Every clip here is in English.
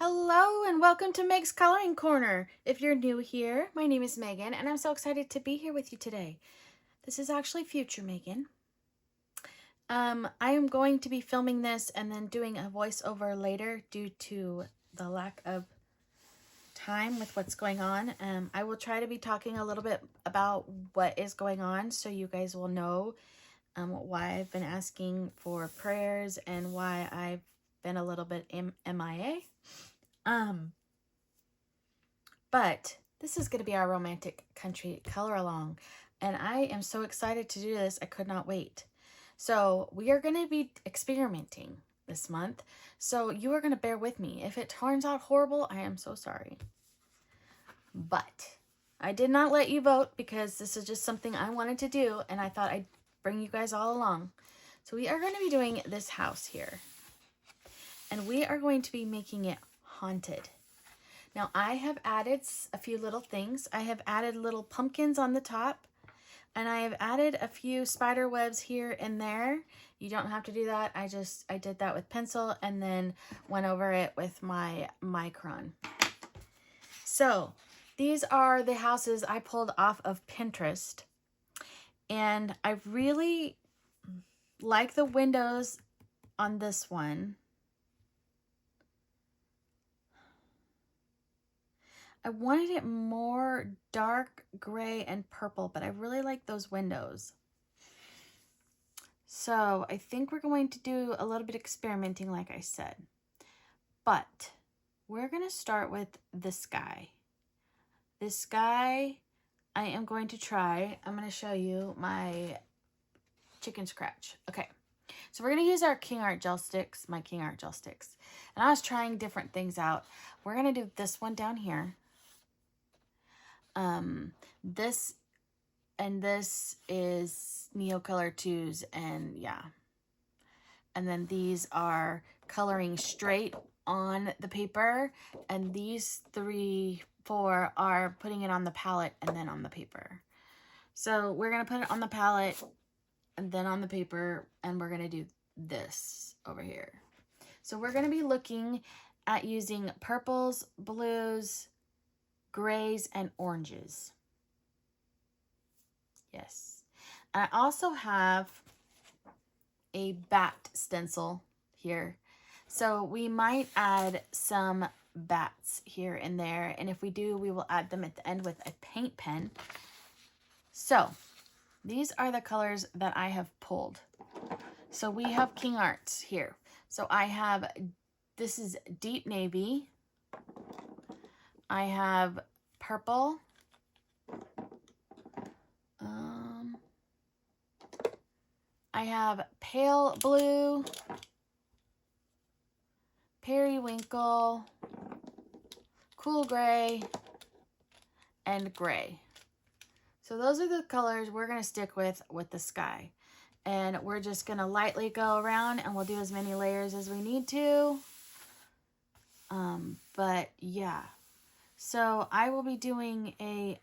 Hello and welcome to Meg's Coloring Corner. If you're new here, my name is Megan and I'm so excited to be here with you today. This is actually future Megan. I am going to be filming this and then doing a voiceover later due to the lack of time with what's going on. I will try to be talking a little bit about what is going on so you guys will know why I've been asking for prayers and why I've been a little bit MIA. But this is going to be our romantic country color along, and I am so excited to do this. I could not wait. So we are going to be experimenting this month, so you are going to bear with me. If it turns out horrible, I am so sorry. But I did not let you vote because this is just something I wanted to do, and I thought I'd bring you guys all along. So we are going to be doing this house here, and we are going to be making it haunted. Now I have added a few little things. I have added little pumpkins on the top, and I have added a few spider webs here and there. You don't have to do that. I did that with pencil and then went over it with my micron. So these are the houses I pulled off of Pinterest, and I really like the windows on this one. I wanted it more dark gray and purple, but I really like those windows. So I think we're going to do a little bit of experimenting, like I said. But we're going to start with the sky. This sky, I am going to try. I'm going to show you my chicken scratch. Okay. So we're going to use our King Art gel sticks, my King Art gel sticks. And I was trying different things out. We're going to do this one down here. This is Neocolor 2s, and yeah. And then these are coloring straight on the paper, and these 4 are putting it on the palette and then on the paper. So we're going to put it on the palette and then on the paper, and we're going to do this over here. So we're going to be looking at using purples, blues, grays, and oranges. Yes. I also have a bat stencil here. So we might add some bats here and there. And if we do, we will add them at the end with a paint pen. So these are the colors that I have pulled. So we have King Arts here. So I have, this is deep navy. I have purple. I have pale blue, periwinkle, cool gray, and gray. So those are the colors we're going to stick with the sky. And we're just going to lightly go around, and we'll do as many layers as we need to. But yeah. So I will be doing a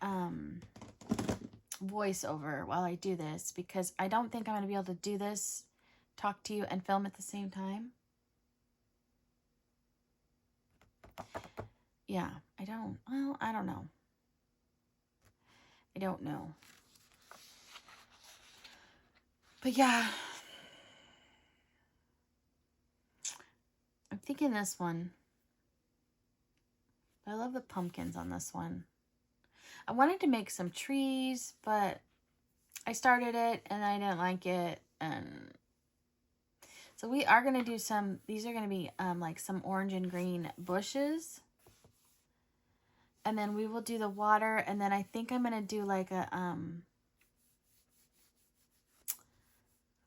voiceover while I do this, because I don't think I'm going to be able to do this, talk to you, and film at the same time. Yeah, I don't know. I don't know. But yeah, I'm thinking this one. I love the pumpkins on this one. I wanted to make some trees, but I started it and I didn't like it. And so we are going to do some, these are going to be like some orange and green bushes. And then we will do the water. And then I think I'm going to do like a,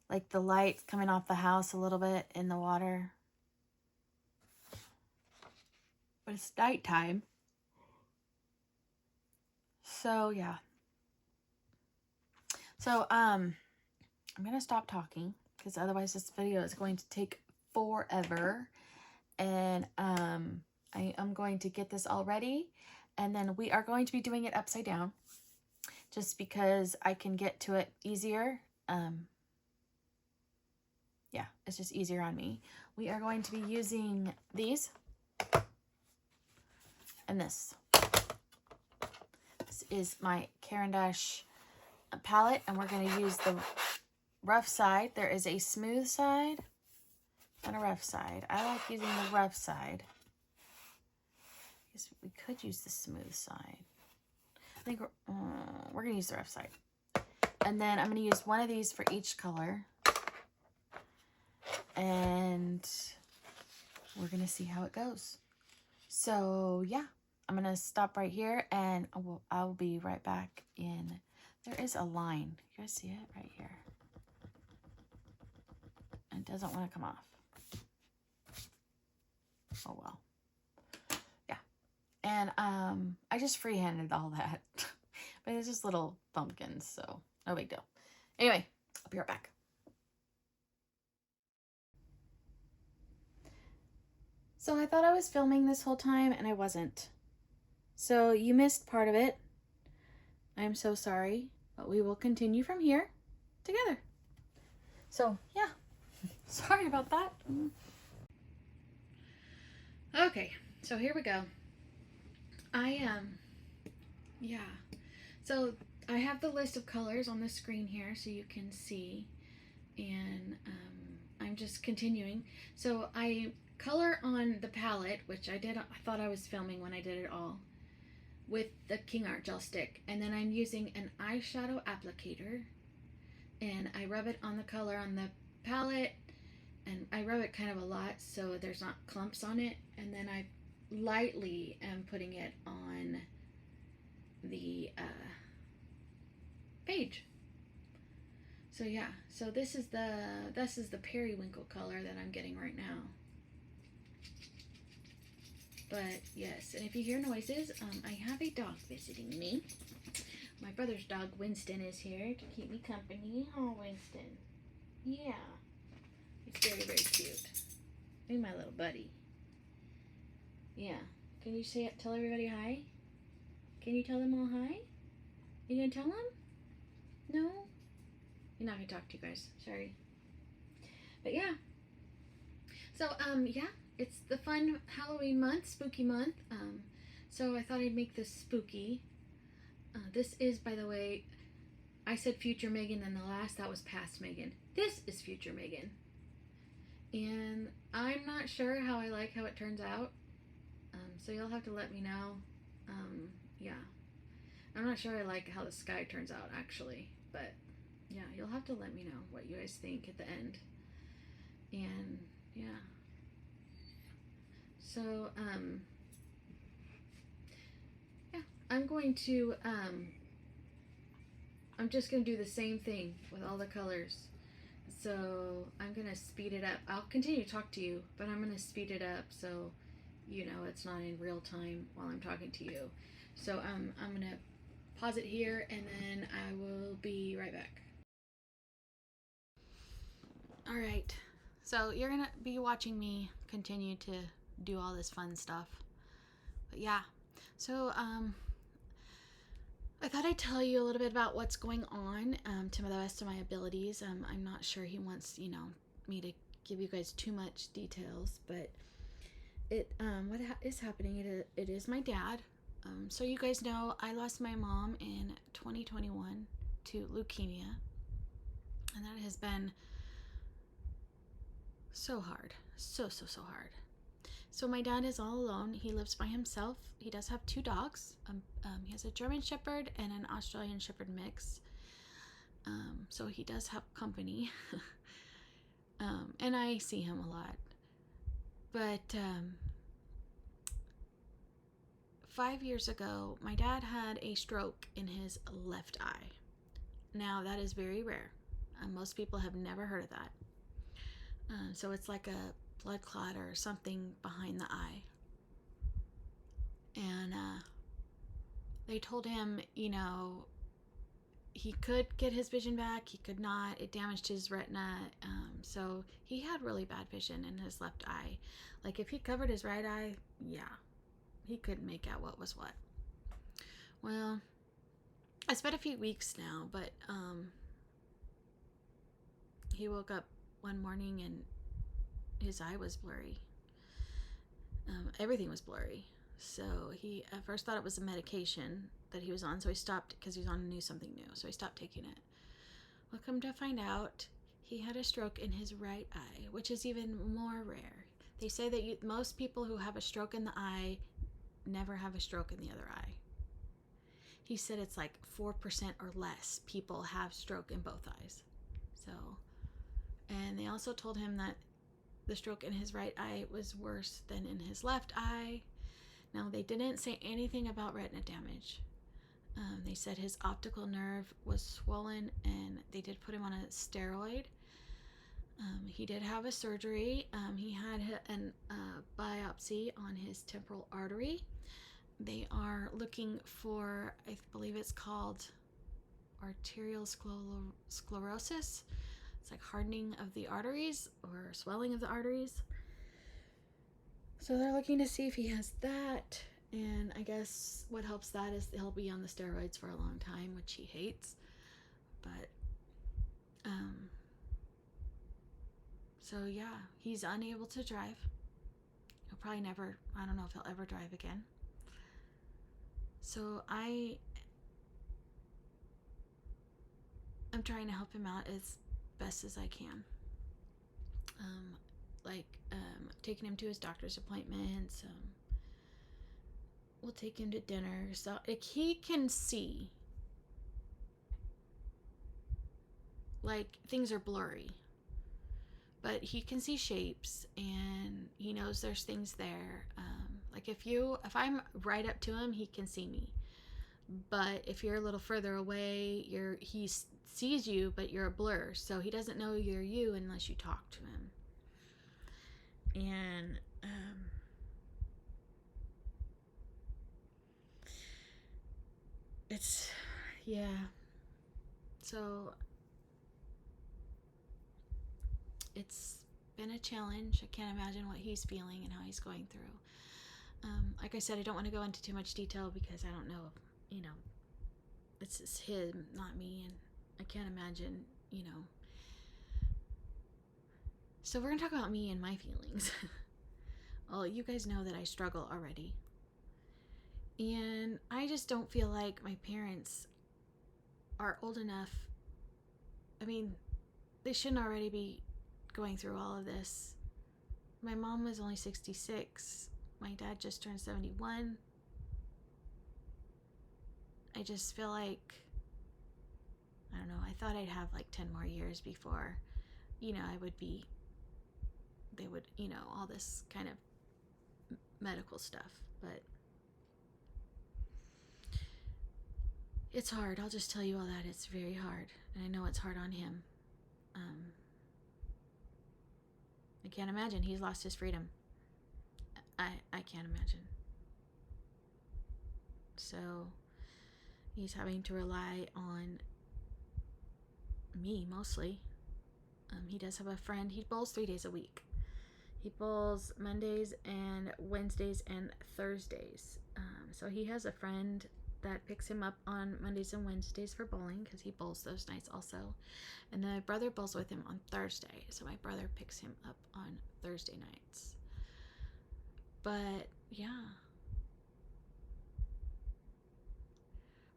like the light coming off the house a little bit in the water. But it's nighttime. So yeah. So I'm gonna stop talking because otherwise this video is going to take forever. And I am going to get this all ready, and then we are going to be doing it upside down just because I can get to it easier. Yeah, it's just easier on me. We are going to be using these. And this is my Caran d'Ache palette, and we're going to use the rough side. There is a smooth side and a rough side. I like using the rough side. I guess we could use the smooth side. I think we're going to use the rough side. And then I'm going to use one of these for each color. And we're going to see how it goes. So, yeah. I'm going to stop right here, and I'll be right back in. There is a line. You guys see it right here? It doesn't want to come off. Oh, well. Yeah. And I just freehanded all that. But it's just little pumpkins, so no big deal. Anyway, I'll be right back. So I thought I was filming this whole time, and I wasn't. So you missed part of it. I'm so sorry, but we will continue from here together. So yeah, sorry about that. Okay, so here we go. Yeah. So I have the list of colors on the screen here so you can see, and I'm just continuing. So I color on the palette, which I thought I was filming when I did it all, with the King Art gel stick, and then I'm using an eyeshadow applicator, and I rub it on the color on the palette, and I rub it kind of a lot so there's not clumps on it, and then I lightly am putting it on the page. So yeah, so this is the periwinkle color that I'm getting right now. But yes, and if you hear noises, I have a dog visiting me. My brother's dog, Winston, is here to keep me company. Oh, Winston. Yeah. He's very, very cute. He's my little buddy. Yeah. Can you tell everybody hi? Can you tell them all hi? You gonna tell them? No? You're not gonna talk to you guys. Sorry. But yeah. So, yeah. It's the fun Halloween month, spooky month. So I thought I'd make this spooky. This is, by the way, I said future Megan, and the last that was past Megan. This is future Megan. And I'm not sure how I like how it turns out. So you'll have to let me know. Yeah. I'm not sure I like how the sky turns out, actually. But, yeah, you'll have to let me know what you guys think at the end. And, yeah. So, yeah, I'm just going to do the same thing with all the colors. So I'm going to speed it up. I'll continue to talk to you, but I'm going to speed it up so, you know, it's not in real time while I'm talking to you. So I'm going to pause it here, and then I will be right back. All right. So you're going to be watching me continue to do all this fun stuff. But yeah, so I thought I'd tell you a little bit about what's going on to the best of my abilities. I'm not sure he wants, you know, me to give you guys too much details, but what is happening, it is my dad. So you guys know I lost my mom in 2021 to leukemia, and that has been so hard, so hard. So my dad is all alone. He lives by himself. He does have 2 dogs. He has a German Shepherd and an Australian Shepherd mix. So he does have company. And I see him a lot. But 5 years ago, my dad had a stroke in his left eye. Now, that is very rare. Most people have never heard of that. So it's like a blood clot or something behind the eye. And they told him, you know, he could get his vision back, he could not. It damaged his retina. So he had really bad vision in his left eye. Like if he covered his right eye, yeah, he couldn't make out what was what. Well, it's been a few weeks now, but he woke up one morning and his eye was blurry. Everything was blurry. So he at first thought it was a medication that he was on, so he stopped because he was on something new. So he stopped taking it. Well, come to find out, he had a stroke in his right eye, which is even more rare. They say that most people who have a stroke in the eye never have a stroke in the other eye. He said it's like 4% or less people have stroke in both eyes. So, and they also told him that the stroke in his right eye was worse than in his left eye. Now, they didn't say anything about retina damage. They said his optical nerve was swollen, and they did put him on a steroid. He did have a surgery. He had a biopsy on his temporal artery. They are looking for, I believe it's called arterial sclerosis. It's like hardening of the arteries or swelling of the arteries. So they're looking to see if he has that. And I guess what helps that is he'll be on the steroids for a long time, which he hates. But, so yeah, he's unable to drive. He'll probably never, I don't know if he'll ever drive again. So I'm trying to help him out as best as I can. Taking him to his doctor's appointments. We'll take him to dinner. So he can see. Like, things are blurry. But he can see shapes, and he knows there's things there. Like if I'm right up to him, he can see me. But if you're a little further away, he sees you, but you're a blur. So he doesn't know you're you unless you talk to him. And it's, yeah. So it's been a challenge. I can't imagine what he's feeling and how he's going through. Like I said, I don't want to go into too much detail because I don't know, it's him, not me, and I can't imagine, So we're going to talk about me and my feelings. Well, you guys know that I struggle already. And I just don't feel like my parents are old enough. I mean, they shouldn't already be going through all of this. My mom was only 66. My dad just turned 71. I just feel like, I don't know, I thought I'd have like 10 more years before, they would, all this kind of medical stuff. But it's hard. I'll just tell you all that. It's very hard. And I know it's hard on him. I can't imagine. He's lost his freedom. I can't imagine. So he's having to rely on me mostly. He does have a friend. He bowls 3 days a week. He bowls Mondays and Wednesdays and Thursdays. So he has a friend that picks him up on Mondays and Wednesdays for bowling because he bowls those nights also. And then my brother bowls with him on Thursday. So my brother picks him up on Thursday nights. But yeah.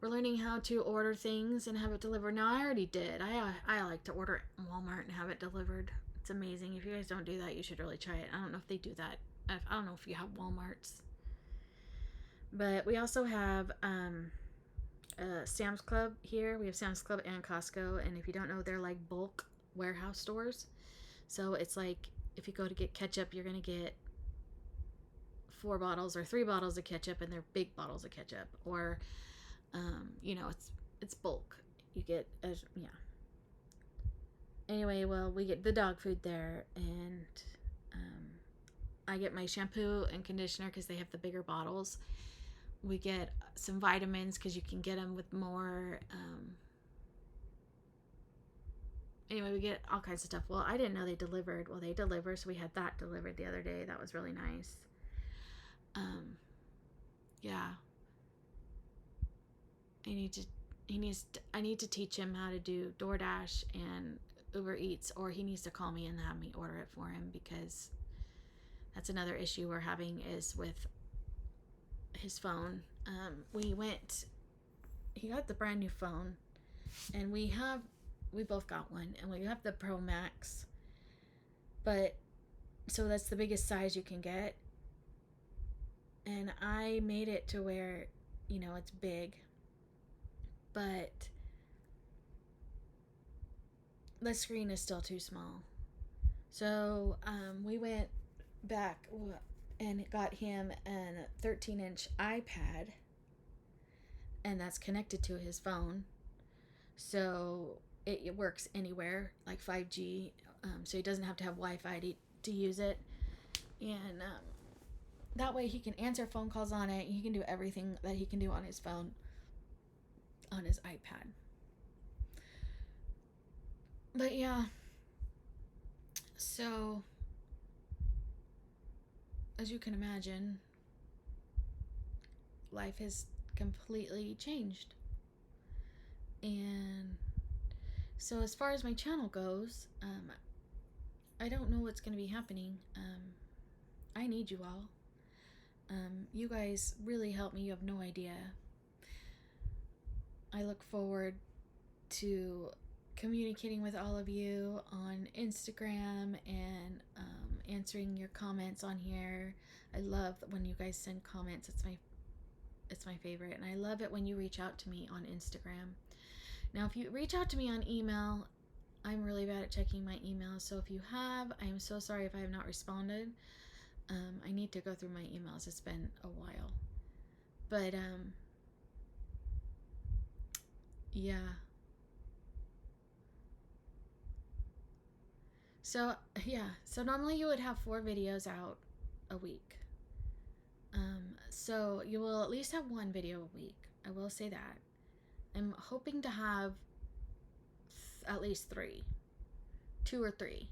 We're learning how to order things and have it delivered. Now, I already did. I like to order at Walmart and have it delivered. It's amazing. If you guys don't do that, you should really try it. I don't know if they do that. I don't know if you have Walmarts. But we also have Sam's Club here. We have Sam's Club and Costco. And if you don't know, they're like bulk warehouse stores. So it's like if you go to get ketchup, you're going to get 4 bottles or 3 bottles of ketchup, and they're big bottles of ketchup. Or, it's bulk. You get, yeah. Anyway, well, we get the dog food there, and I get my shampoo and conditioner because they have the bigger bottles. We get some vitamins because you can get them with more. Anyway, we get all kinds of stuff. Well, I didn't know they delivered. Well, they deliver, so we had that delivered the other day. That was really nice. Yeah. I need to teach him how to do DoorDash and Uber Eats, or he needs to call me and have me order it for him, because that's another issue we're having is with his phone. He got the brand new phone, and we both got one, and we have the Pro Max, but so that's the biggest size you can get, and I made it to where, it's big, but the screen is still too small. So we went back and got him a 13-inch iPad, and that's connected to his phone, so it works anywhere, like 5G, so he doesn't have to have Wi-Fi to use it, and that way he can answer phone calls on it. He can do everything that he can do on his phone on his iPad. But yeah, so as you can imagine, life has completely changed. And so as far as my channel goes, I don't know what's going to be happening. I need you all. You guys really help me. You have no idea. I look forward to communicating with all of you on Instagram and answering your comments on here. I love when you guys send comments. It's my favorite, and I love it when you reach out to me on Instagram. Now, if you reach out to me on email, I'm really bad at checking my emails, so if you have, I am so sorry if I have not responded. I need to go through my emails. It's been a while. But, yeah. So normally you would have 4 videos out a week. So you will at least have 1 video a week. I will say that. I'm hoping to have at least 3. 2 or 3.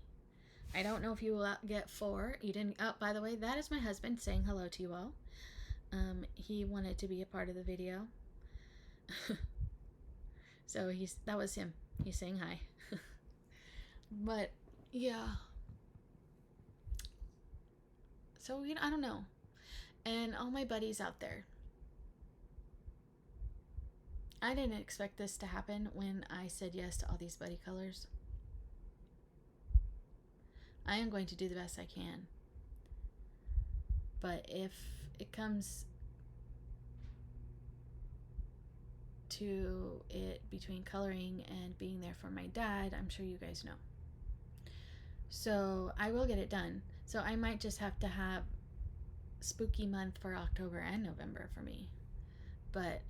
I don't know if you will get 4. You didn't. Oh, by the way, that is my husband saying hello to you all. He wanted to be a part of the video. So that was him. He's saying hi. But yeah. So I don't know. And all my buddies out there, I didn't expect this to happen when I said yes to all these buddy colors. I am going to do the best I can. But if it comes to it between coloring and being there for my dad, I'm sure you guys know. So I will get it done. So I might just have to have spooky month for October and November for me. But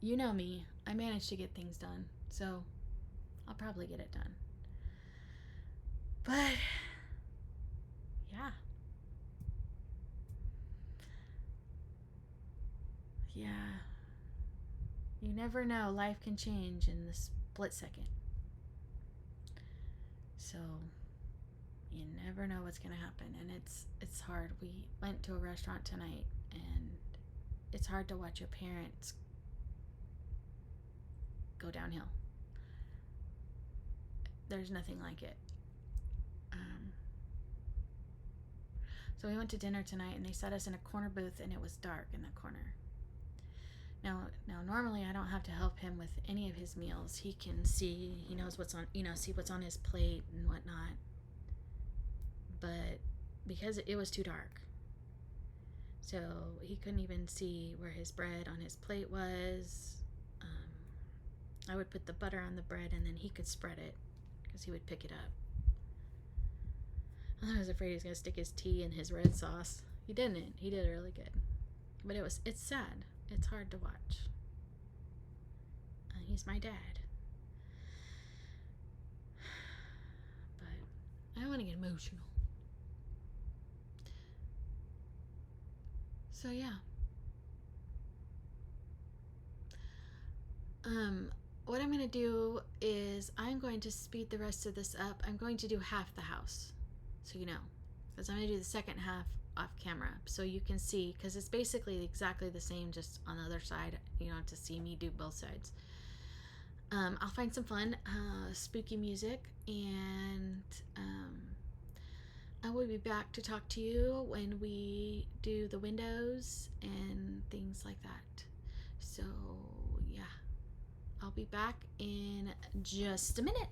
you know me, I managed to get things done. So I'll probably get it done. But yeah. You never know. Life can change in the split second. So you never know what's going to happen. And it's hard. We went to a restaurant tonight, and it's hard to watch your parents go downhill. There's nothing like it. So we went to dinner tonight, and they set us in a corner booth, and it was dark in the corner. Now normally I don't have to help him with any of his meals. He can see, he knows what's on, see what's on his plate and whatnot. But because it was too dark, so he couldn't even see where his bread on his plate was. I would put the butter on the bread, and then he could spread it because he would pick it up. I was afraid he was going to stick his tea in his red sauce. He didn't. He did really good. But it's sad. It's hard to watch. He's my dad. But I don't want to get emotional. So yeah. What I'm going to do is I'm going to speed the rest of this up. I'm going to do half the house, so you know, because I'm going to do the second half off camera so you can see, because it's basically exactly the same, just on the other side. You don't have to see me do both sides. I'll find some fun spooky music, and I will be back to talk to you when we do the windows and things like that. So, yeah, I'll be back in just a minute.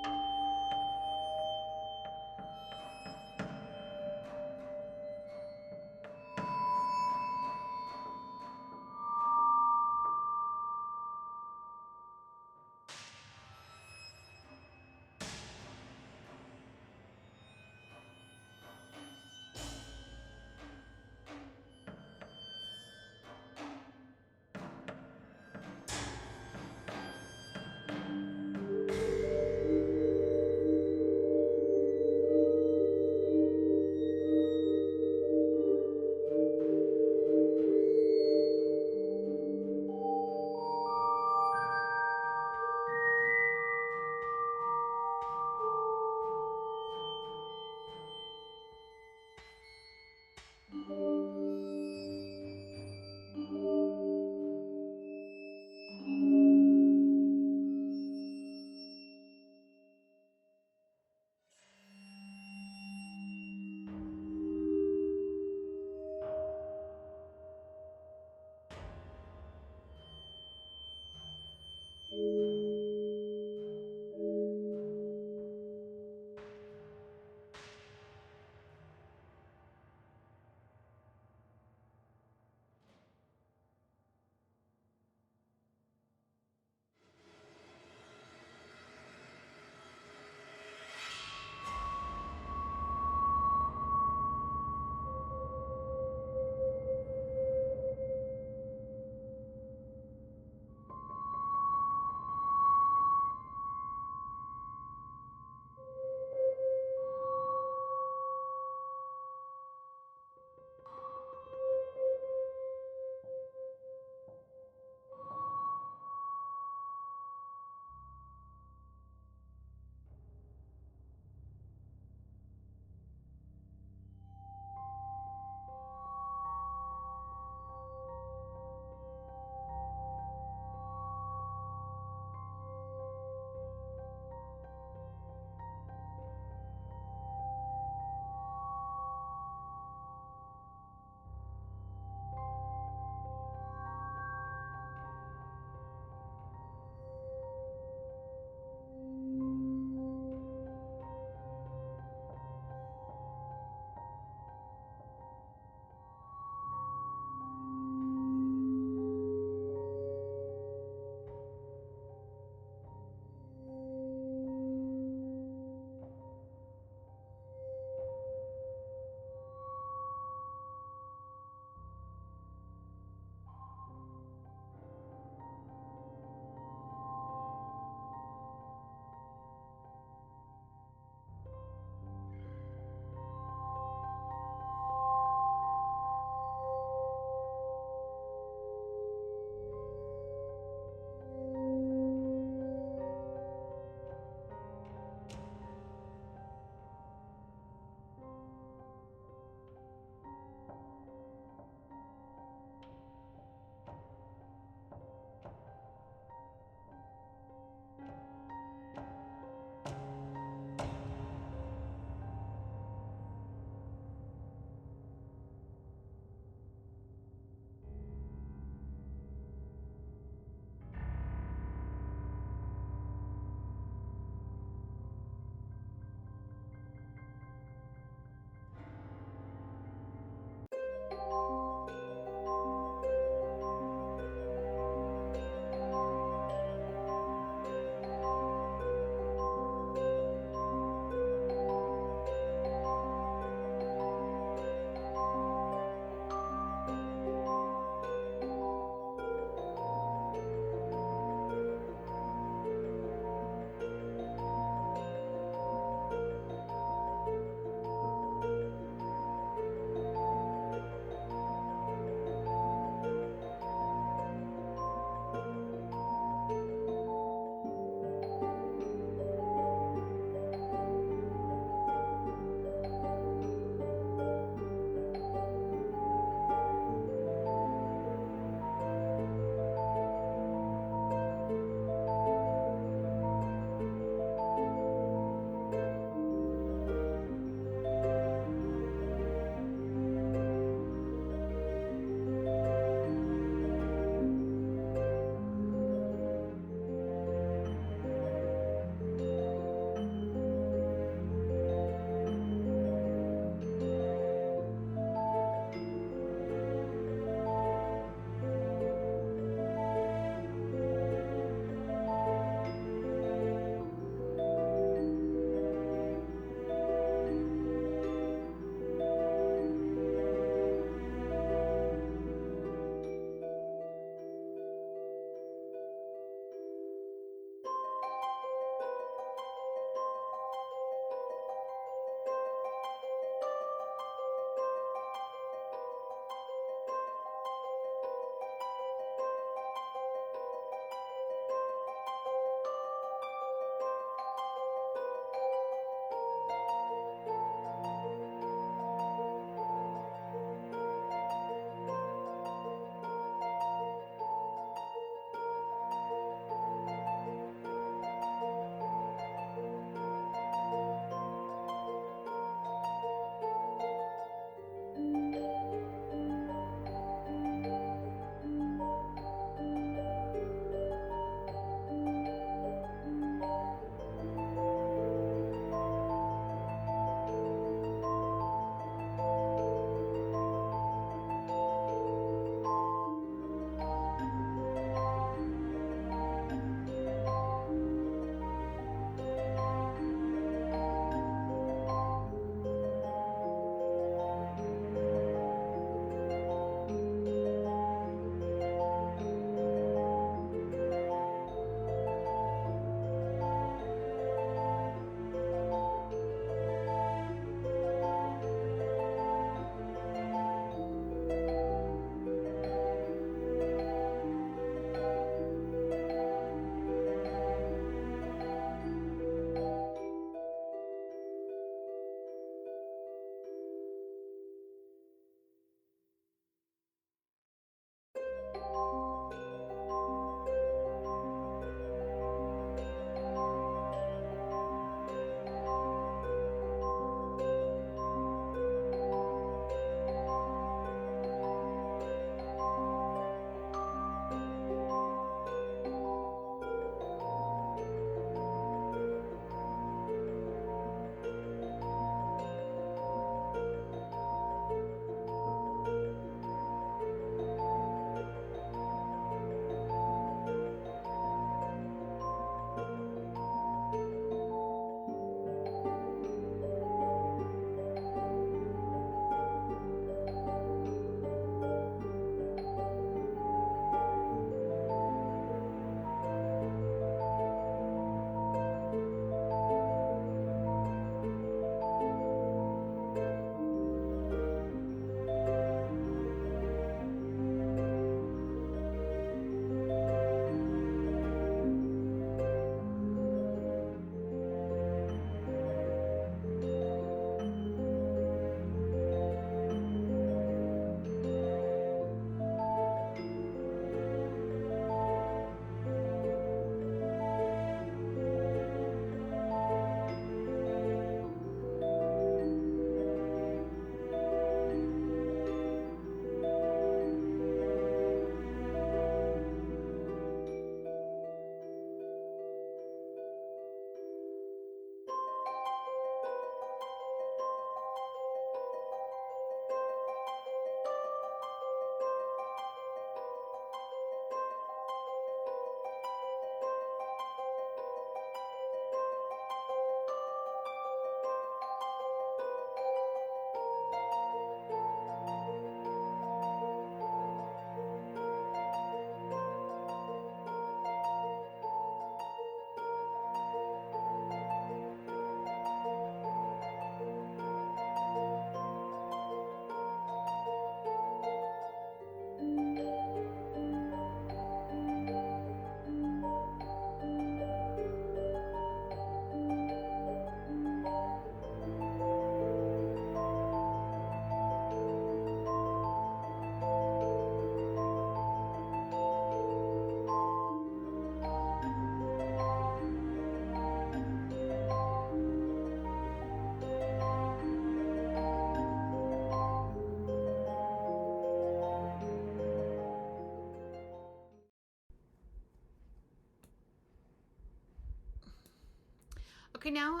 Okay, now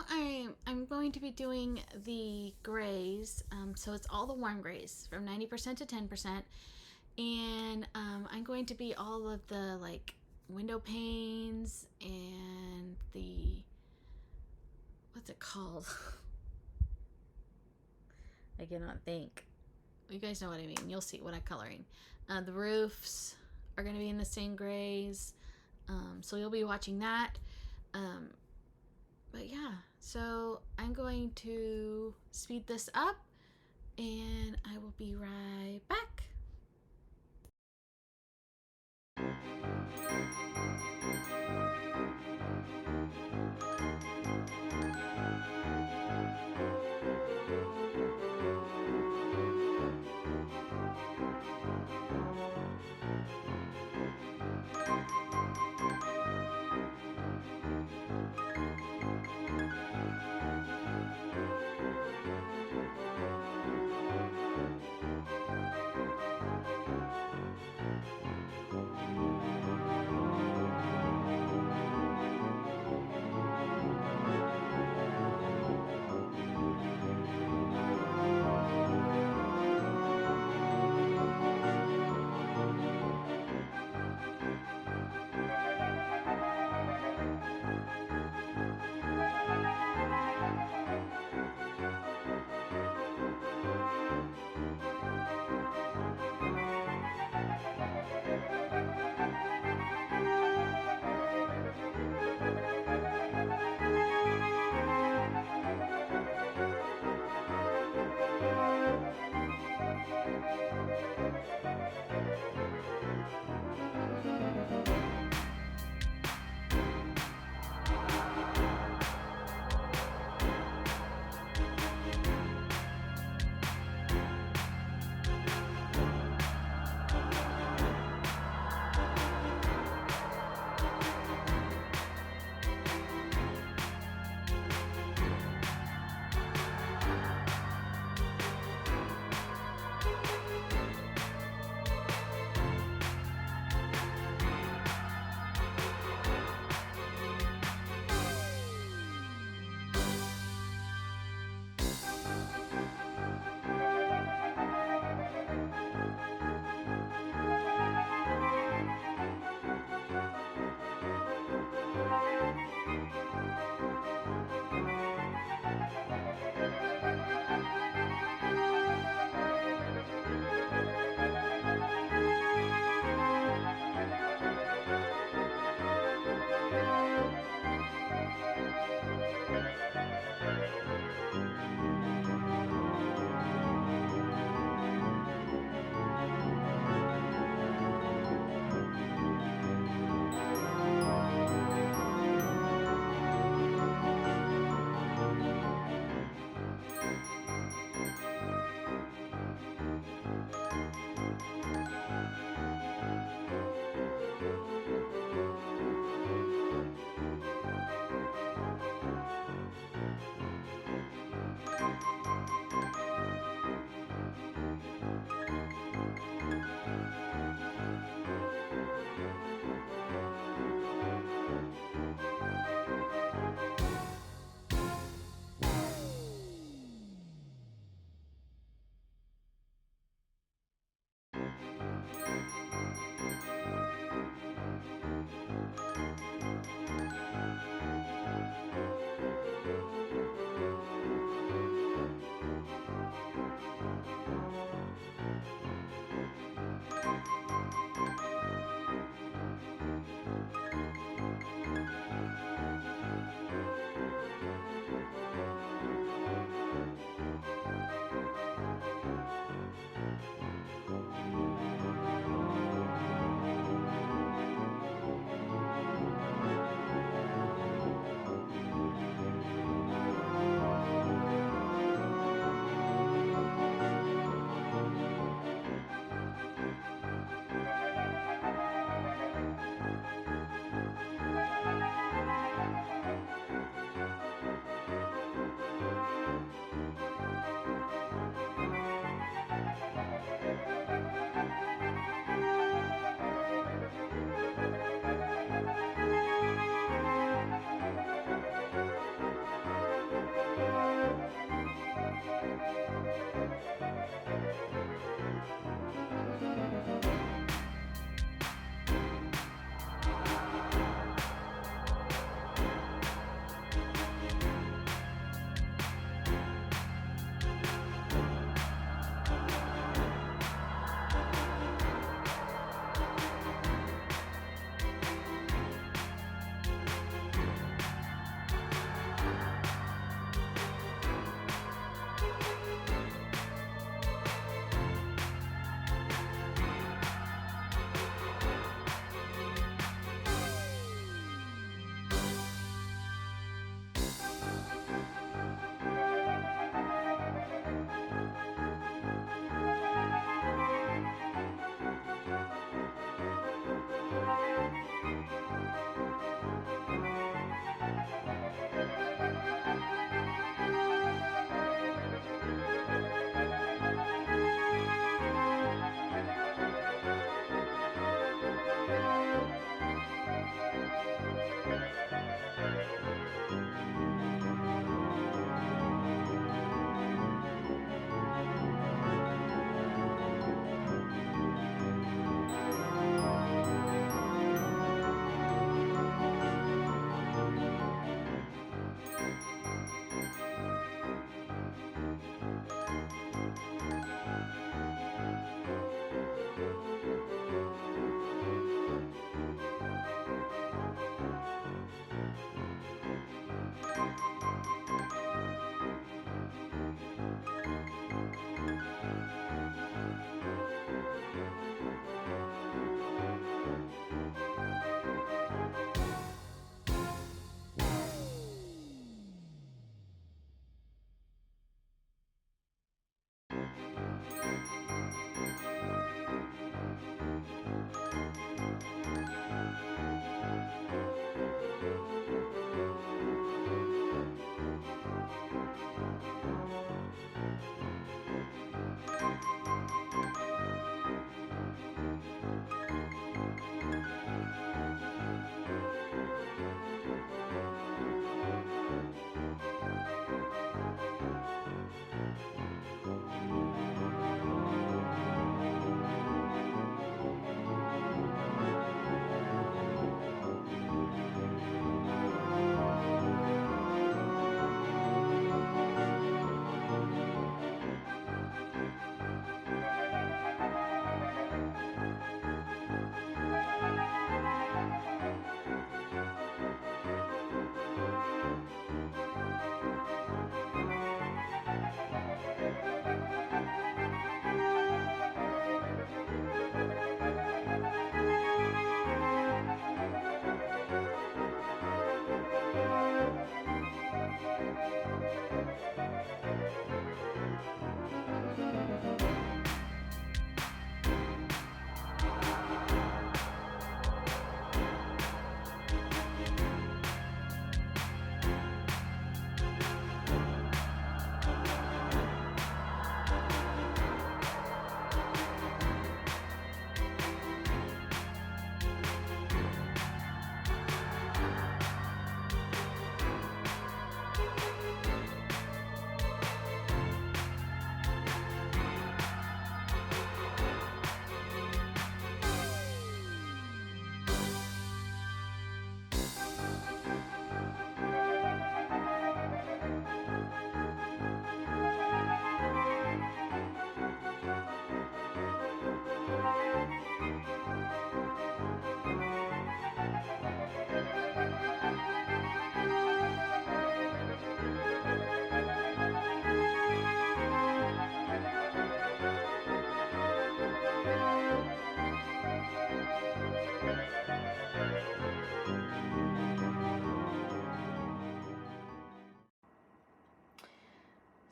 I'm going to be doing the grays. So it's all the warm grays from 90% to 10%. And I'm going to be all of the like window panes and the, what's it called? I cannot think. You guys know what I mean. You'll see what I'm coloring. The roofs are going to be in the same grays. So you'll be watching that. But yeah, so I'm going to speed this up and I will be right back.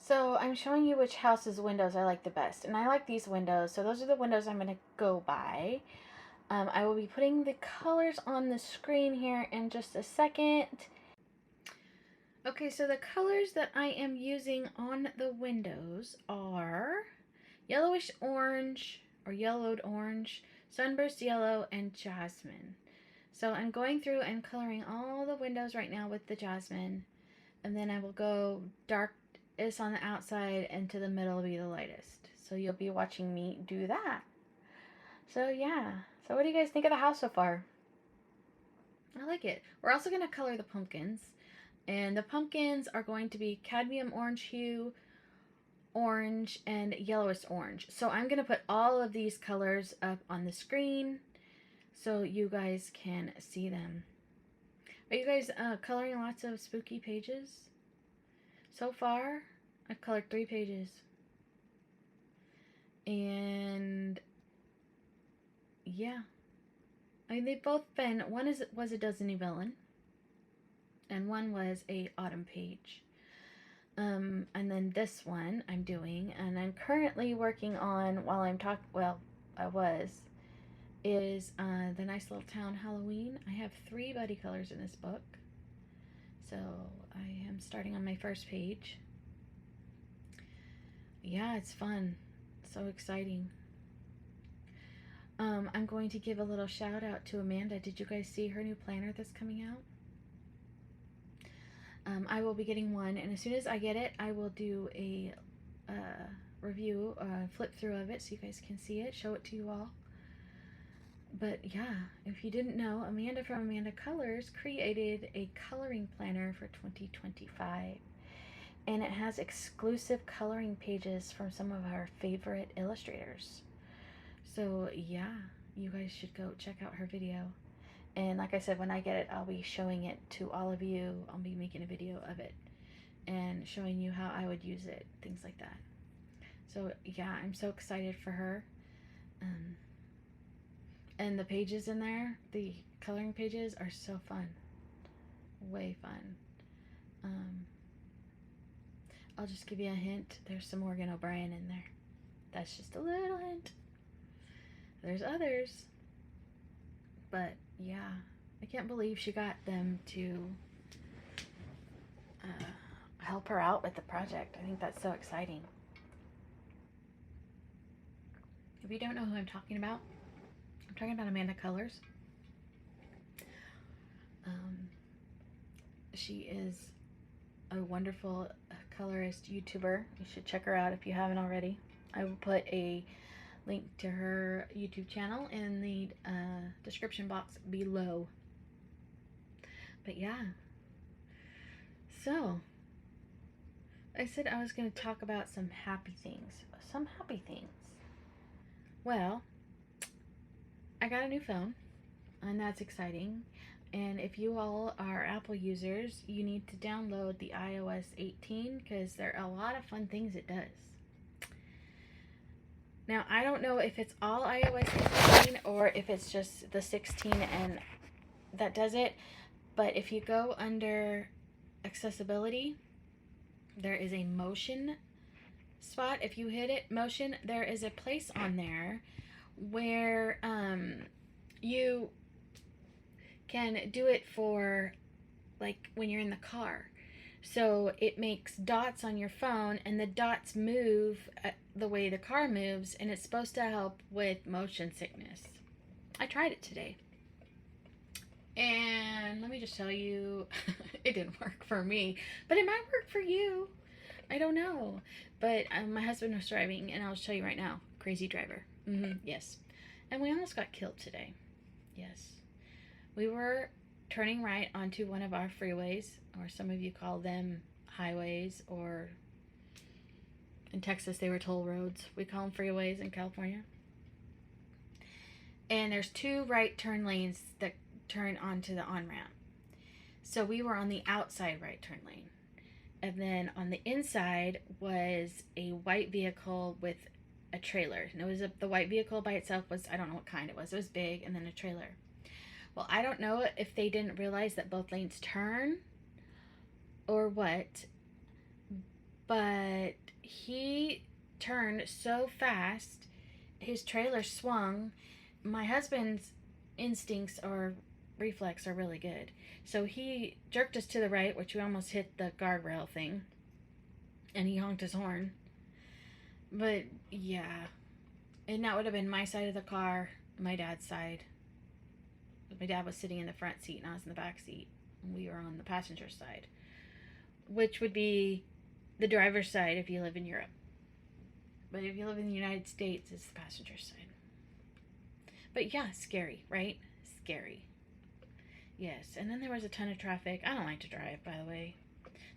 So I'm showing you which house's windows I like the best. And I like these windows. So those are the windows I'm going to go by. I will be putting the colors on the screen here in just a second. Okay, so the colors that I am using on the windows are yellowish orange or yellowed orange, sunburst yellow, and jasmine. So I'm going through and coloring all the windows right now with the jasmine. And then I will go darkest on the outside and to the middle will be the lightest. So you'll be watching me do that. So yeah. So what do you guys think of the house so far? I like it. We're also going to color the pumpkins. And the pumpkins are going to be cadmium orange hue, orange, and yellowish orange. So I'm going to put all of these colors up on the screen so you guys can see them. Are you guys coloring lots of spooky pages? So far, I've colored 3 pages. And yeah. I mean, they've both been, one was a Disney villain, and one was a autumn page. And then this one I'm doing, and I'm currently working on, while I'm talking, well, I was, is the Nice Little Town Halloween. I have 3 buddy colors in this book. So I am starting on my first page. Yeah, it's fun. So exciting. I'm going to give a little shout out to Amanda. Did you guys see her new planner that's coming out? I will be getting one, and as soon as I get it, I will do a review, flip through of it so you guys can see it, show it to you all. But yeah, if you didn't know, Amanda from Amanda Colors created a coloring planner for 2025. And it has exclusive coloring pages from some of our favorite illustrators. So yeah, you guys should go check out her video. And like I said, when I get it, I'll be showing it to all of you. I'll be making a video of it and showing you how I would use it, things like that. So yeah, I'm so excited for her. And the pages in there, the coloring pages, are so fun. Way fun. I'll just give you a hint. There's some Morgan O'Brien in there. That's just a little hint. There's others. But yeah, I can't believe she got them to help her out with the project. I think that's so exciting. If you don't know who I'm talking about Amanda Colors. She is a wonderful colorist YouTuber. You should check her out if you haven't already. I will put a link to her YouTube channel in the description box below. But yeah, so I said I was going to talk about some happy things. Well, I got a new phone, and that's exciting. And if you all are Apple users, you need to download the iOS 18 because there are a lot of fun things it does. Now, I don't know if it's all iOS 18 or if it's just the 16 and that does it. But if you go under accessibility, there is a motion spot. If you hit it, motion, there is a place on there where you can do it for like when you're in the car. So it makes dots on your phone, and the dots move the way the car moves, and it's supposed to help with motion sickness. I tried it today, and let me just tell you, it didn't work for me, but it might work for you. I don't know. But my husband was driving, and I'll show you right now. Crazy driver. Yes. And we almost got killed today. Yes. We were turning right onto one of our freeways, or some of you call them highways, or in Texas they were toll roads. We call them freeways in California. And there's two right turn lanes that turn onto the on-ramp. So we were on the outside right turn lane. And then on the inside was a white vehicle with a trailer. And it was the white vehicle by itself was, I don't know what kind it was. It was big, and then a trailer. Well, I don't know if they didn't realize that both lanes turn or what, but he turned so fast, his trailer swung. My husband's instincts or reflex are really good. So he jerked us to the right, which we almost hit the guardrail thing, and he honked his horn. But yeah, and that would have been my side of the car, my dad's side. My dad was sitting in the front seat and I was in the back seat. And we were on the passenger side, which would be the driver's side if you live in Europe. But if you live in the United States, it's the passenger side. But yeah, scary, right? Scary. Yes, and then there was a ton of traffic. I don't like to drive, by the way.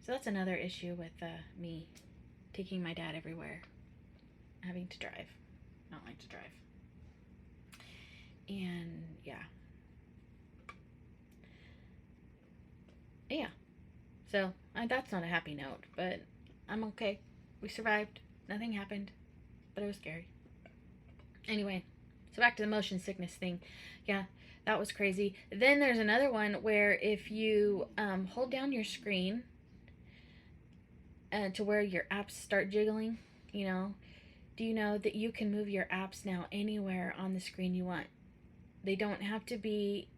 So that's another issue with me taking my dad everywhere. Having to drive. I don't like to drive. And yeah. Yeah, so that's not a happy note, but I'm okay. We survived. Nothing happened, but it was scary. Anyway, so back to the motion sickness thing. Yeah, that was crazy. Then there's another one where if you hold down your screen to where your apps start jiggling, you know, do you know that you can move your apps now anywhere on the screen you want? They don't have to be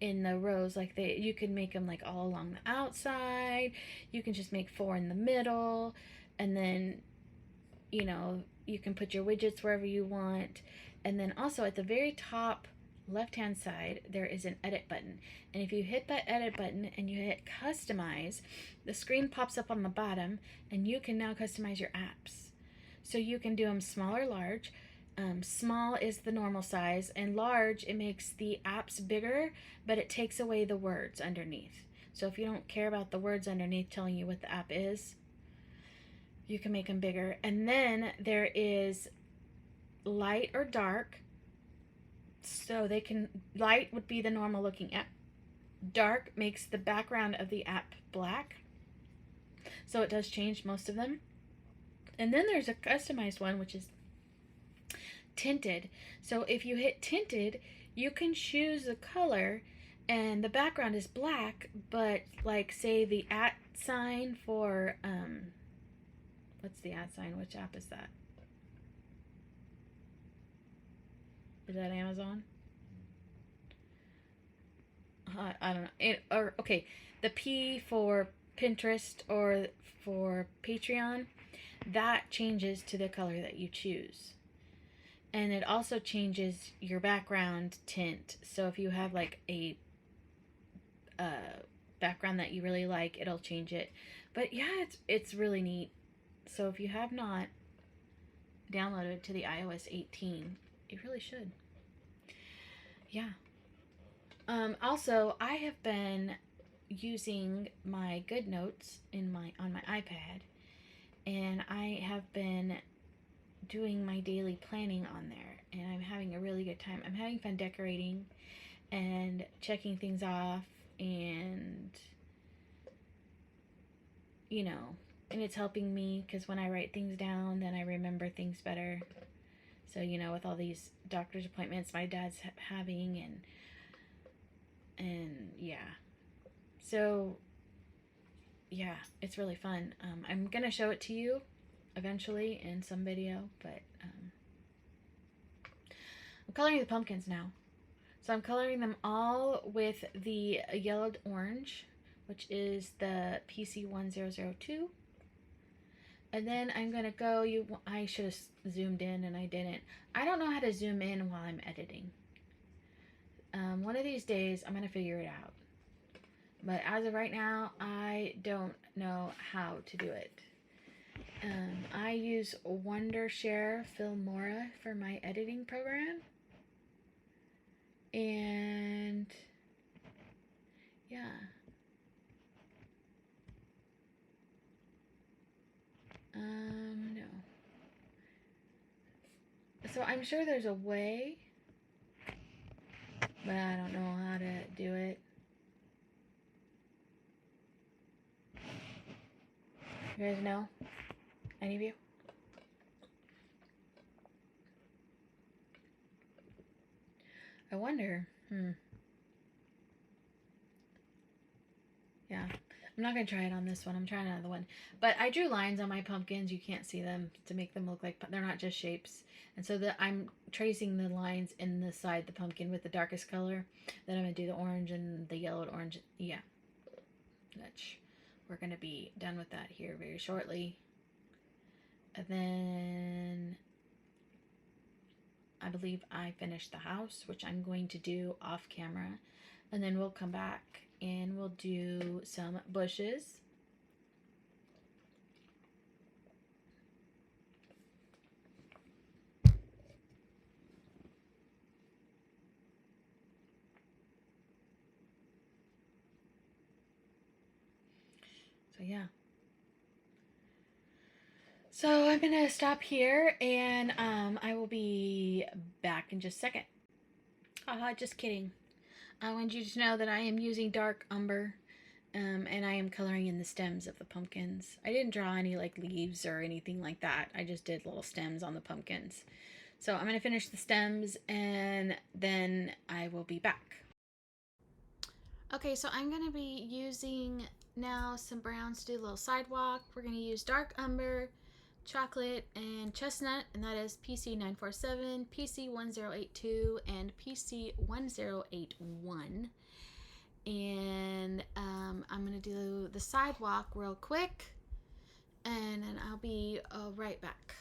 in the rows, like you can make them like all along the outside. You can just make 4 in the middle, and then, you know, you can put your widgets wherever you want. And then also at the very top left hand side, there is an edit button. And if you hit that edit button and you hit customize, the screen pops up on the bottom and you can now customize your apps. So you can do them small or large. Small is the normal size, and large, it makes the apps bigger, but it takes away the words underneath. So if you don't care about the words underneath telling you what the app is, you can make them bigger. And then there is light or dark. So they can, light would be the normal looking app. Dark makes the background of the app black. So it does change most of them. And then there's a customized one, which is tinted. So if you hit tinted, you can choose the color and the background is black, but like say the @ sign for what's the @ sign? Which app is that? Is that Amazon? I don't know. Okay, the P for Pinterest or for Patreon, that changes to the color that you choose. And it also changes your background tint. So if you have like a background that you really like, it'll change it. But yeah, it's really neat. So if you have not downloaded to the iOS 18, you really should. Yeah. Also, I have been using my GoodNotes on my iPad, and I have been doing my daily planning on there, and I'm having a really good time. I'm having fun decorating and checking things off, and you know, and it's helping me because when I write things down, then I remember things better. So, you know, with all these doctor's appointments my dad's having, and yeah. So, yeah, it's really fun. I'm going to show it to you eventually in some video, but I'm coloring the pumpkins now. So I'm coloring them all with the yellowed orange, which is the PC1002. And then I'm going to go, I should have zoomed in and I didn't. I don't know how to zoom in while I'm editing. One of these days, I'm going to figure it out. But as of right now, I don't know how to do it. I use Wondershare Filmora for my editing program. And yeah. No. So I'm sure there's a way, but I don't know how to do it. You guys know? Any of you? I wonder. Yeah. I'm not going to try it on this one. I'm trying another one. But I drew lines on my pumpkins. You can't see them to make them look like, they're not just shapes. And so I'm tracing the lines in the side, the pumpkin with the darkest color. Then I'm going to do the orange and the yellowed orange. Yeah. We're going to be done with that here very shortly. And then I believe I finished the house, which I'm going to do off camera. And then we'll come back and we'll do some bushes. So yeah. So I'm going to stop here and I will be back in just a second. Just kidding. I want you to know that I am using dark umber and I am coloring in the stems of the pumpkins. I didn't draw any like leaves or anything like that. I just did little stems on the pumpkins. So I'm going to finish the stems and then I will be back. Okay, so I'm going to be using now some browns to do a little sidewalk. We're going to use dark umber, chocolate, and chestnut, and that is PC947, PC1082, and PC1081. And I'm going to do the sidewalk real quick, and then I'll be right back.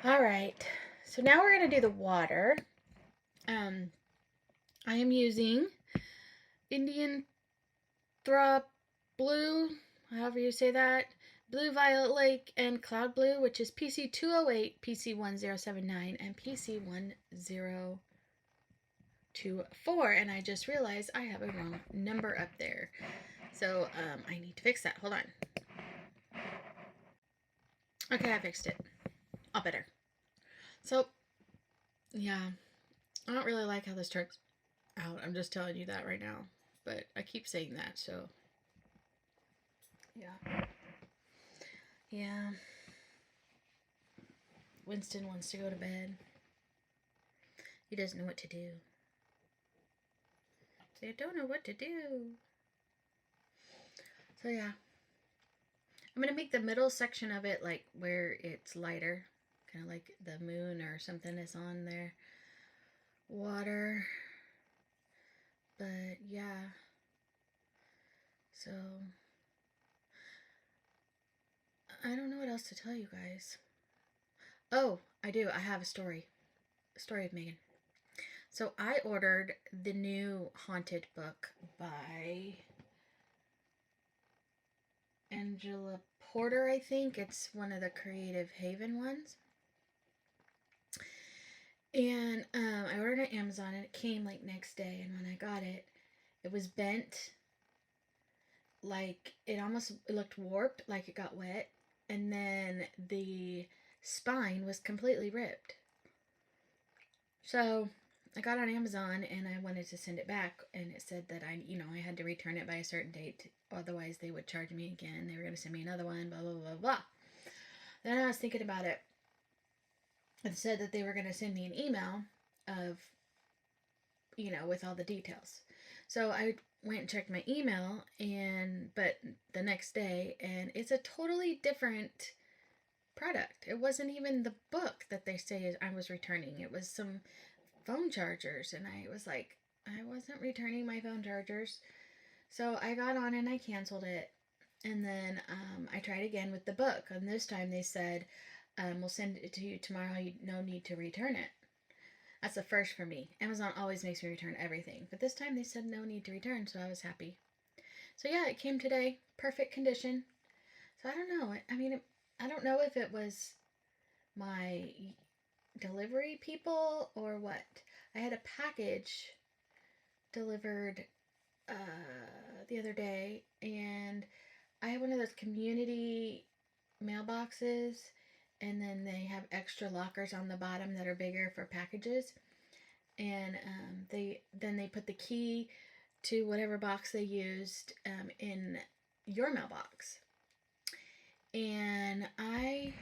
All right, so now we're going to do the water. I am using Indian Throp Blue, however you say that, Blue Violet Lake, and Cloud Blue, which is PC208, PC1079, and PC1024. And I just realized I have a wrong number up there. So I need to fix that. Hold on. Okay, I fixed it. All better. So, yeah, I don't really like how this turns out. I'm just telling you that right now. But I keep saying that, so yeah. Yeah. Winston wants to go to bed. He doesn't know what to do. So I don't know what to do. So yeah. I'm going to make the middle section of it like where it's lighter. Kind of like the moon or something is on there. Water. But yeah. So I don't know what else to tell you guys. Oh, I do. I have a story. A story of Megan. So I ordered the new Haunted book by Angela Porter, I think. It's one of the Creative Haven ones. And I ordered it on Amazon and it came like next day. And when I got it, it was bent. Like it almost looked warped, like it got wet. And then the spine was completely ripped. So I got it on Amazon and I wanted to send it back, and it said that I had to return it by a certain date, otherwise they would charge me again. They were going to send me another one, blah blah blah blah. Then I was thinking about it. It said that they were going to send me an email of, with all the details. So I went and checked my email, but the next day, and it's a totally different product. It wasn't even the book that they say I was returning. It was some phone chargers, and I was like, I wasn't returning my phone chargers. So I got on and I canceled it, and then I tried again with the book, and this time they said, we'll send it to you tomorrow. No need to return it. That's the first for me. Amazon always makes me return everything, but this time they said no need to return, so I was happy. So yeah, it came today, perfect condition. So I don't know. I mean, I don't know if it was my delivery people or what. I had a package delivered the other day, and I have one of those community mailboxes, and then they have extra lockers on the bottom that are bigger for packages, and they put the key to whatever box they used in your mailbox. And I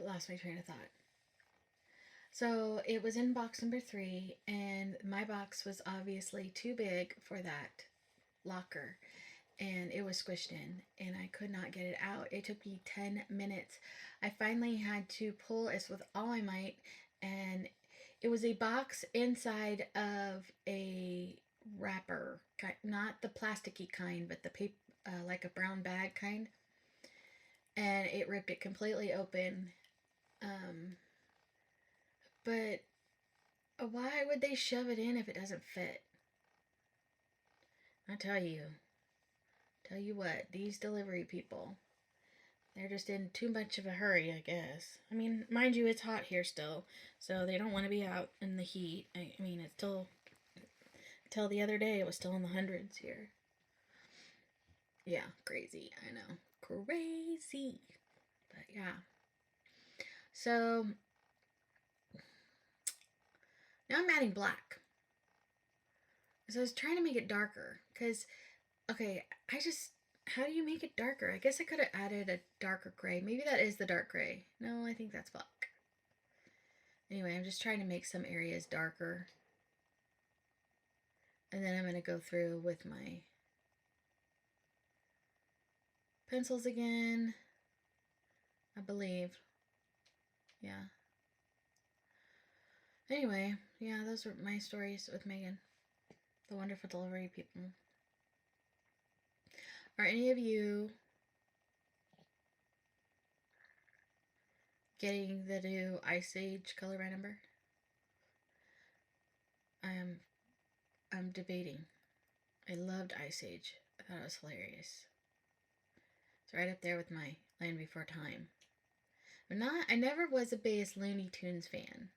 lost my train of thought. So it was in box number 3, and my box was obviously too big for that locker, and it was squished in, and I could not get it out. It took me 10 minutes. I finally had to pull it with all my might, and it was a box inside of a wrapper, not the plasticky kind, but the paper, like a brown bag kind, and it ripped it completely open. But why would they shove it in if it doesn't fit? I tell you what, these delivery people, they're just in too much of a hurry, I guess. I mean, mind you, it's hot here still, so they don't want to be out in the heat. I mean, it's still, till the other day, it was still in the hundreds here. Yeah, crazy, I know. Crazy. But yeah. So, now I'm adding black. So I was trying to make it darker, because, okay, how do you make it darker? I guess I could have added a darker gray. Maybe that is the dark gray. No, I think that's black. Anyway, I'm just trying to make some areas darker. And then I'm going to go through with my pencils again, I believe. Yeah. Anyway, yeah, those were my stories with Megan, the wonderful delivery people. Are any of you getting the new Ice Age color by number? I'm debating. I loved Ice Age. I thought it was hilarious. It's right up there with my Land Before Time. I never was a biggest Looney Tunes fan.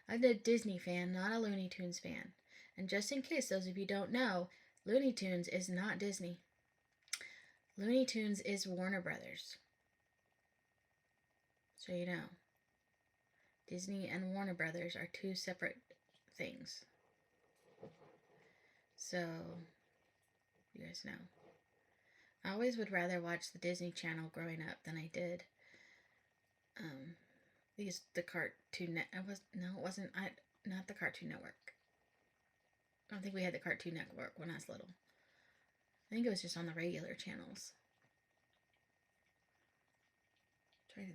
I'm a Disney fan, not a Looney Tunes fan. And just in case those of you don't know, Looney Tunes is not Disney. Looney Tunes is Warner Brothers. So you know. Disney and Warner Brothers are two separate things. So, you guys know. I always would rather watch the Disney Channel growing up than I did the Cartoon Network. Not the Cartoon Network. I don't think we had the Cartoon Network when I was little. I think it was just on the regular channels.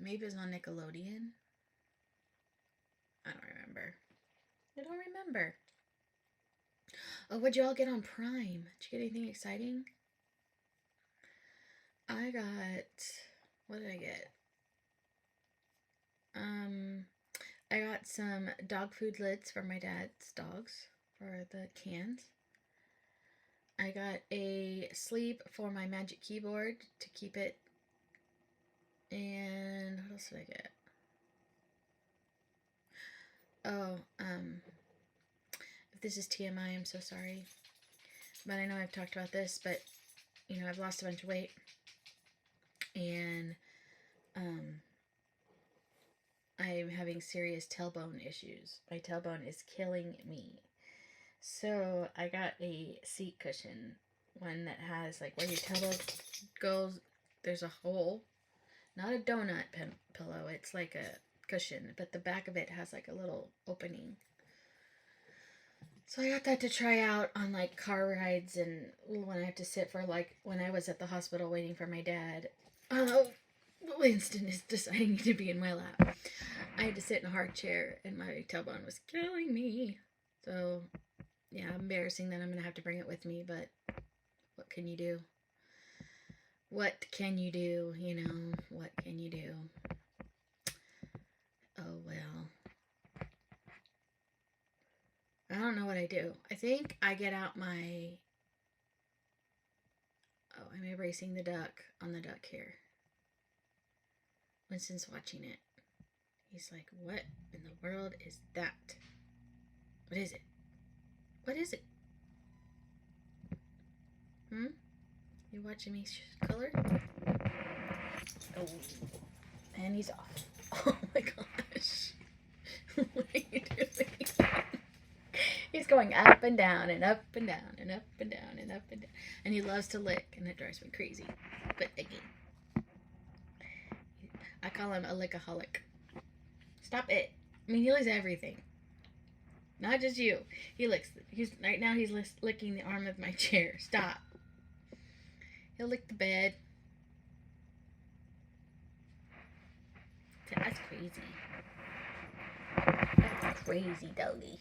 Maybe it was on Nickelodeon. I don't remember. Oh, what'd you all get on Prime? Did you get anything exciting? What did I get? I got some dog food lids for my dad's dogs for the cans. I got a sleeve for my Magic Keyboard to keep it. And what else did I get? Oh, if this is TMI, I'm so sorry. But I know I've talked about this, but, you know, I've lost a bunch of weight. And, I'm having serious tailbone issues. My tailbone is killing me. So, I got a seat cushion. One that has, like, where your tailbone goes, there's a hole. Not a donut pillow. It's like a cushion, but the back of it has like a little opening. So I got that to try out on like car rides and when I have to sit for like when I was at the hospital waiting for my dad. Winston is deciding to be in my lap. I had to sit in a hard chair and my tailbone was killing me. So yeah, embarrassing that I'm going to have to bring it with me, but what can you do? What can you do? You know, what can you do? Oh, well. I don't know what I do. I think I get out my... Oh, I'm erasing the duck on the duck here. Winston's watching it. He's like, what in the world is that? What is it? What is it? You watching me color? Oh, and he's off. Oh my gosh. What are you doing? He's going up and down and up and down and up and down and up and down. And he loves to lick, and it drives me crazy. But again, I call him a lickaholic. Stop it. I mean, he licks everything. Not just you. He licks. Right now he's licking the arm of my chair. Stop. He'll lick the bed. That's crazy. That's crazy, doggy.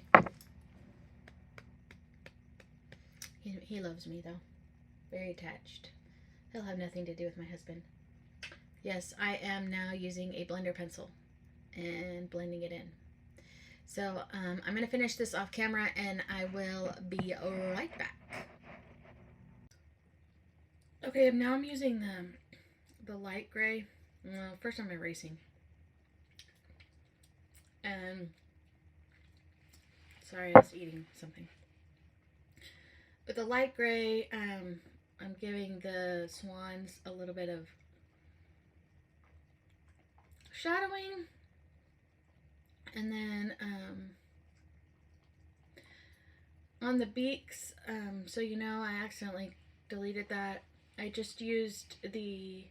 He loves me, though. Very attached. He'll have nothing to do with my husband. Yes, I am now using a blender pencil and blending it in. So, I'm going to finish this off camera, and I will be right back. Okay, now I'm using the light gray. Well, first I'm erasing. And, sorry, I was eating something. With the light gray, I'm giving the swans a little bit of shadowing. And then on the beaks, so you know, I accidentally deleted that. I just used the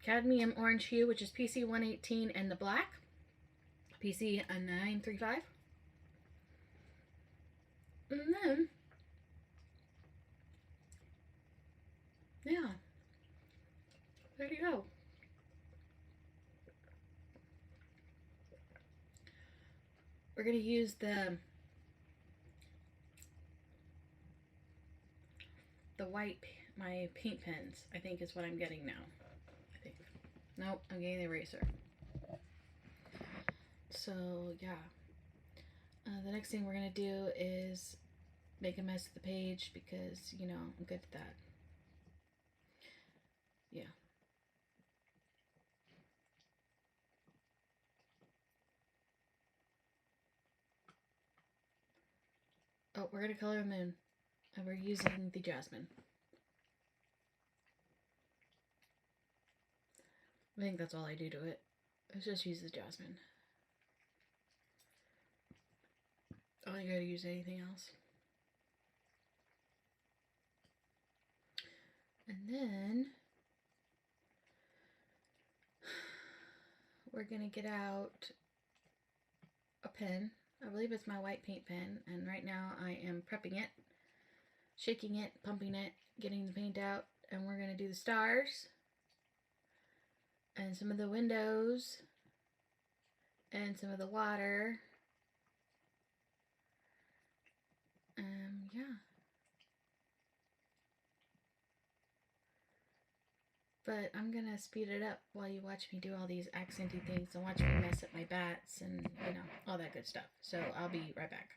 cadmium orange hue, which is PC 118, and the black, PC 935. And then, yeah, there you go. We're going to use the white my paint pens, I think is what I'm getting now. I think. Nope, I'm getting the eraser. So, yeah. The next thing we're going to do is make a mess of the page because, you know, I'm good at that. Yeah. Oh, we're going to color the moon. And we're using the jasmine. I think that's all I do to it. Let's just use the jasmine. I don't gotta use anything else. And then we're gonna get out a pen. I believe it's my white paint pen, and right now I am prepping it, shaking it, pumping it, getting the paint out, and we're gonna do the stars and some of the windows and some of the water. Yeah. But I'm gonna speed it up while you watch me do all these accenty things and watch me mess up my bats and, you know, all that good stuff. So I'll be right back.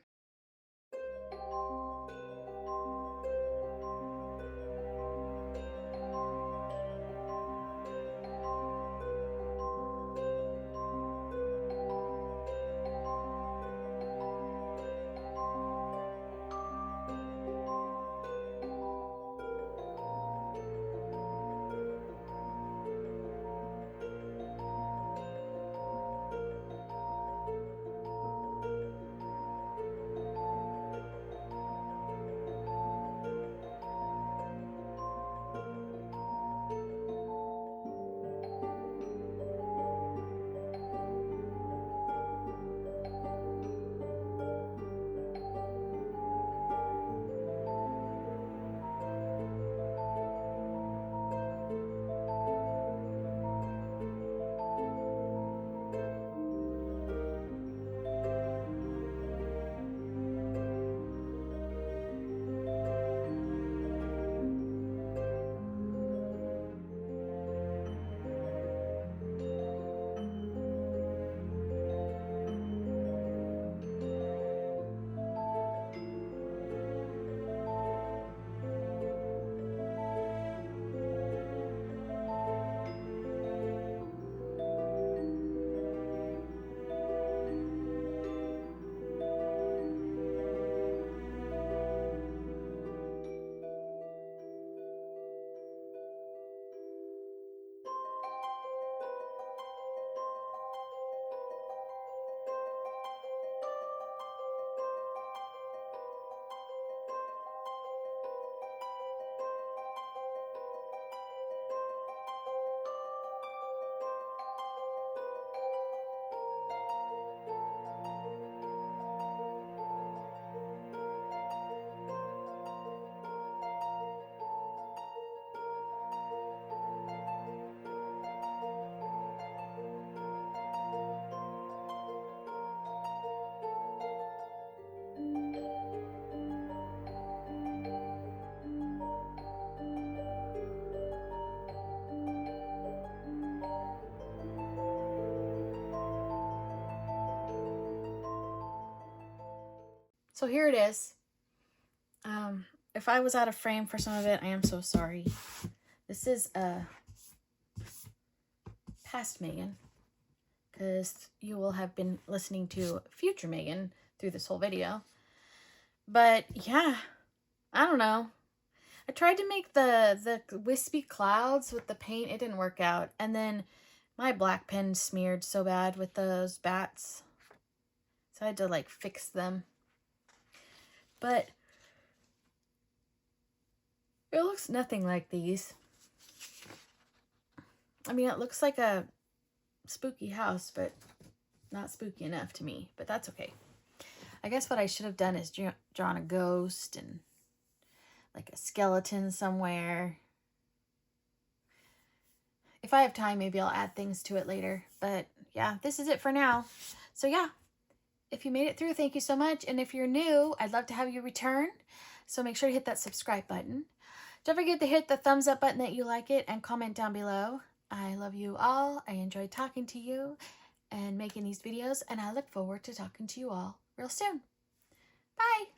So here it is. If I was out of frame for some of it, I am so sorry. This is past Megan, because you will have been listening to future Megan through this whole video. But yeah, I don't know. I tried to make the wispy clouds with the paint. It didn't work out. And then my black pen smeared so bad with those bats. So I had to like fix them. But it looks nothing like these. I mean, it looks like a spooky house, but not spooky enough to me. But that's okay. I guess what I should have done is drawn a ghost and like a skeleton somewhere. If I have time, maybe I'll add things to it later. But yeah, this is it for now. So yeah, if you made it through, thank you so much. And if you're new, I'd love to have you return. So make sure to hit that subscribe button. Don't forget to hit the thumbs up button that you like it and comment down below. I love you all. I enjoyed talking to you and making these videos, and I look forward to talking to you all real soon. Bye!